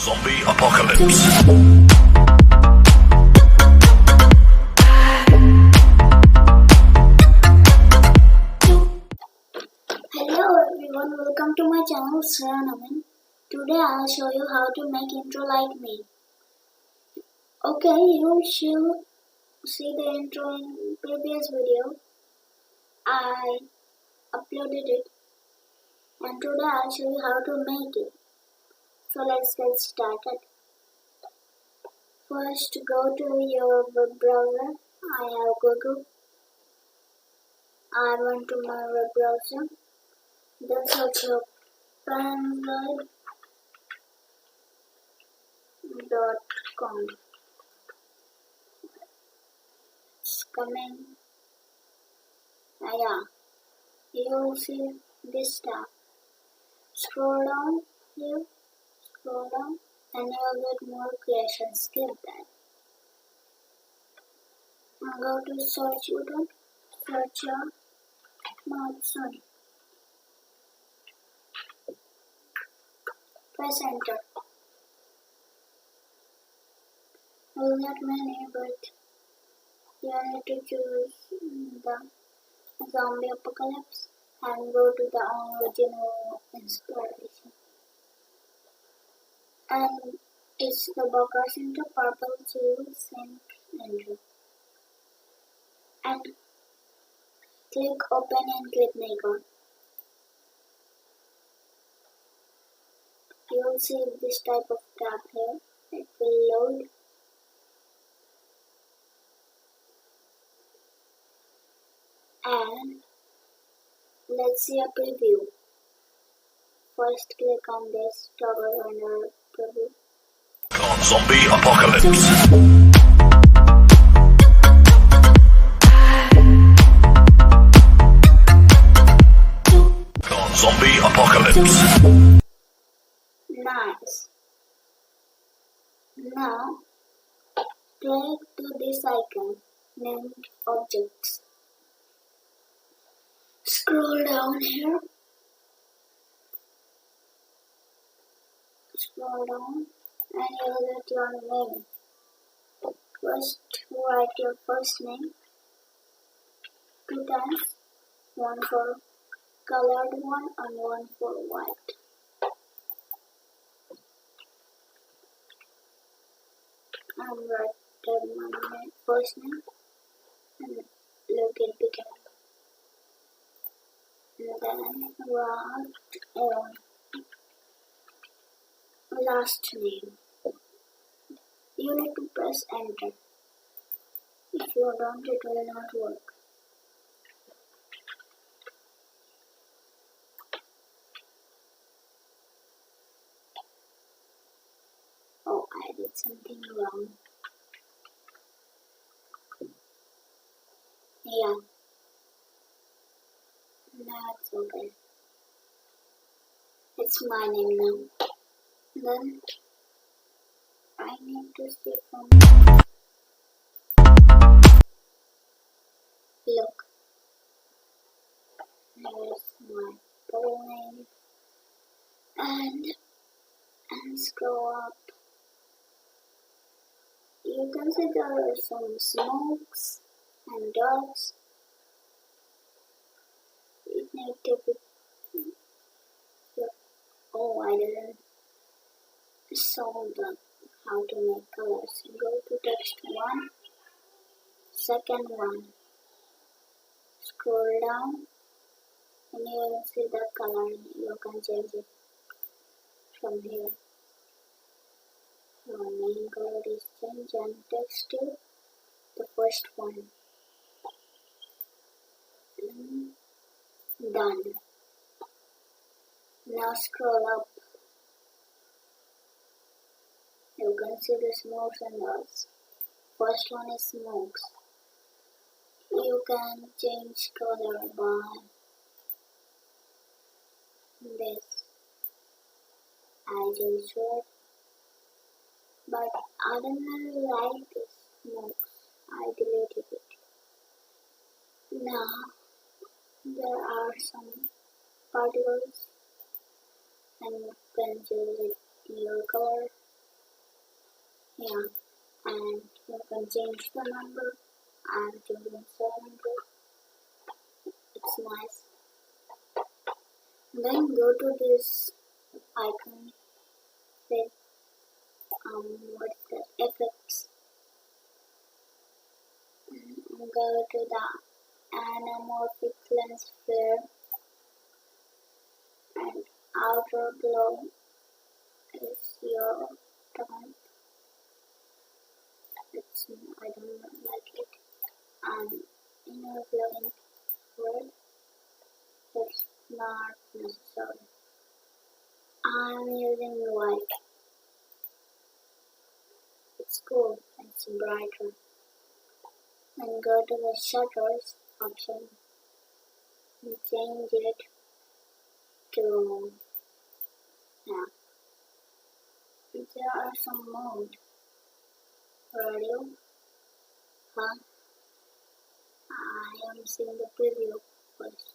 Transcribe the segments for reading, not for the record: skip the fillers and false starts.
Zombie apocalypse. Hello everyone, welcome to my channel Shreyan. Today I'll show you how to make intro like me. Okay, you should see the intro in previous video. I uploaded it and today I'll show you how to make it. So let's get started. First go to your web browser. I have Google. I went to my web browser. Then search your Panzoid.com. It's coming. Yeah, you will see this tab. Scroll down here, and you will get more creations. Skip that. Now go to search button. Search your Panzoid. Press enter. You will get many, but you need to choose the zombie apocalypse and go to the original inspiration. And it's the Boca Center purple seal sync enter. And click open and click icon. You will see this type of tab here. It will load. And let's see a preview. First click on this toggle under preview. Zombie apocalypse. Zombie apocalypse. Nice. Now click to this icon named objects. Scroll down here. Scroll down and you will get your name. First write your first name 2 times, one for colored one and one for white. And write my first name and look it began. And then write last name. You need to press enter. If you don't, it will not work. Oh, I did something wrong. Yeah. Now it's okay. It's my name now. Then I need to see from look. There's my full name and scroll up. You can see there are some smokes and dots. It needs to be. Oh, I didn't solve the how to make colors. Go to text 1, second one. Scroll down and you will see the color. You can change it from here. Your main color is change and text to the first one. Done. Now scroll up. You can see the smokes and dots. First one is smokes. You can change color by this. I just read, but I don't really like this smokes. I deleted it. Now there are some particles and you can choose it your color Yeah, and you can change the number. I'm choosing 700. It's nice. Then go to this icon with what's that effects. Go to the anamorphic lens flare and outer glow is your turn. I don't like it. And inner glowing word, it's not necessary. I'm using white. It's cool. It's brighter. And go to the shutters option and change it to, yeah. There are some modes. Radio. Huh? I am seeing the preview first.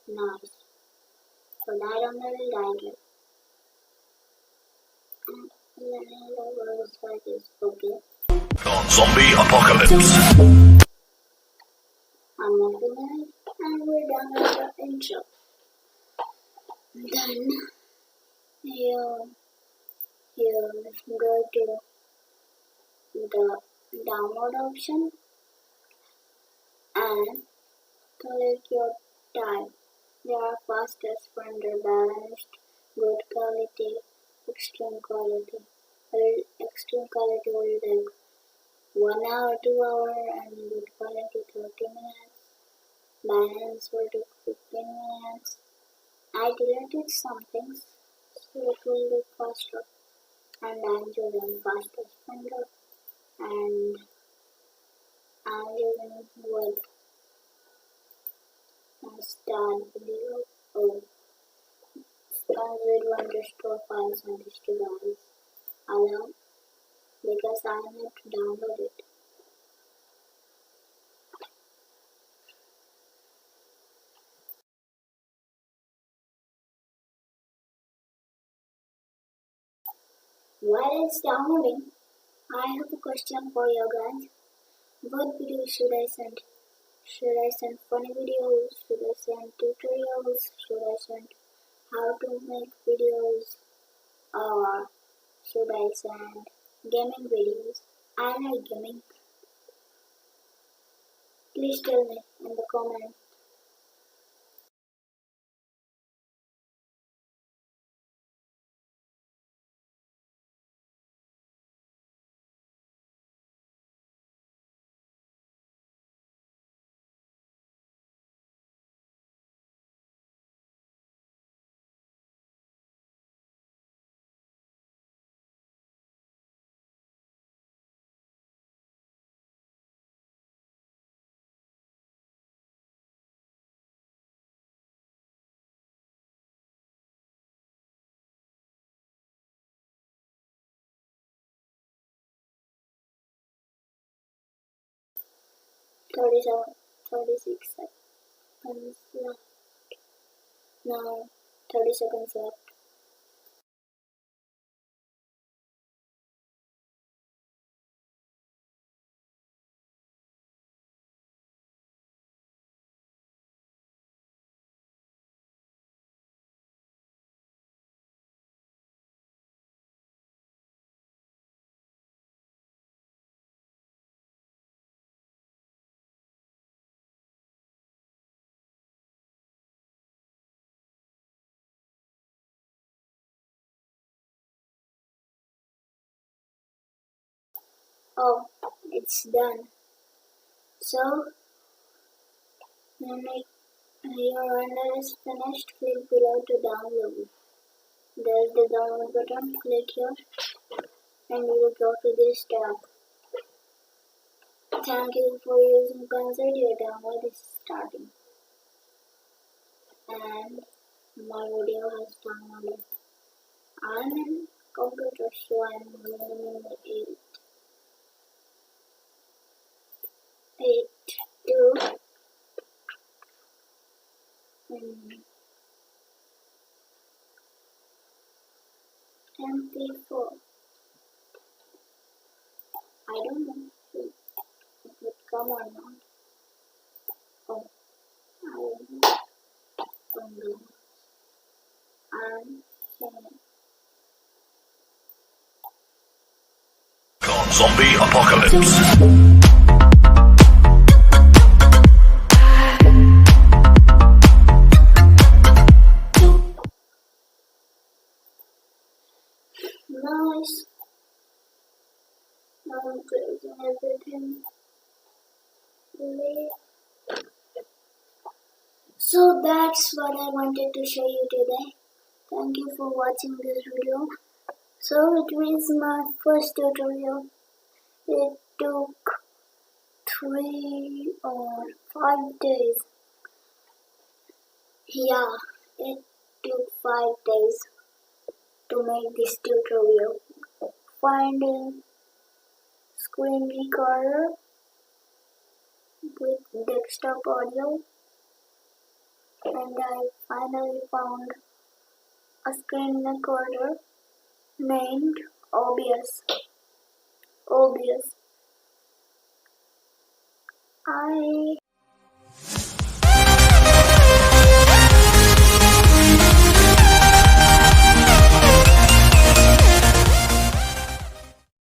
Nice. So that on the diagram. And then the world side is okay. Zombie apocalypse. I'm opening it and we're done with the intro. Then you go to the download option and click your type. There are fastest, render, balanced, good quality, extreme quality. Extreme quality will take 1 hour, 2 hour, and good quality 30 minutes. Balance will take 15 minutes. I deleted some things so it will look faster. And I'm using fastest render and I'm using web and start video. Oh, Panzoid will restore files on this device. Allow because I need to download it. While it's downloading, I have a question for you guys. What video should I send? Should I send funny videos? Should I send tutorials? Should I send how to make videos? Or should I send gaming videos? I like gaming. Please tell me in the comments. Thirty-seven, 36 seconds left. Now 30 seconds left. Oh, it's done. So, when your render is finished, click below to download. There's the download button. Click here and you will go to this tab. Thank you for using Panzoid. Your download is starting. And my video has downloaded. I'm in computer, so I'm running in 8, 2, MP4. I don't know if it would come or not. Oh, I don't know. And Shreyan. Zombie apocalypse. Nice. Now I'm closing everything. So that's what I wanted to show you today. Thank you for watching this video. So it was my first tutorial. It took 3 or 5 days. Yeah, it took 5 days to make this tutorial. Finding screen recorder with desktop audio, and I finally found a screen recorder named OBS. OBS. I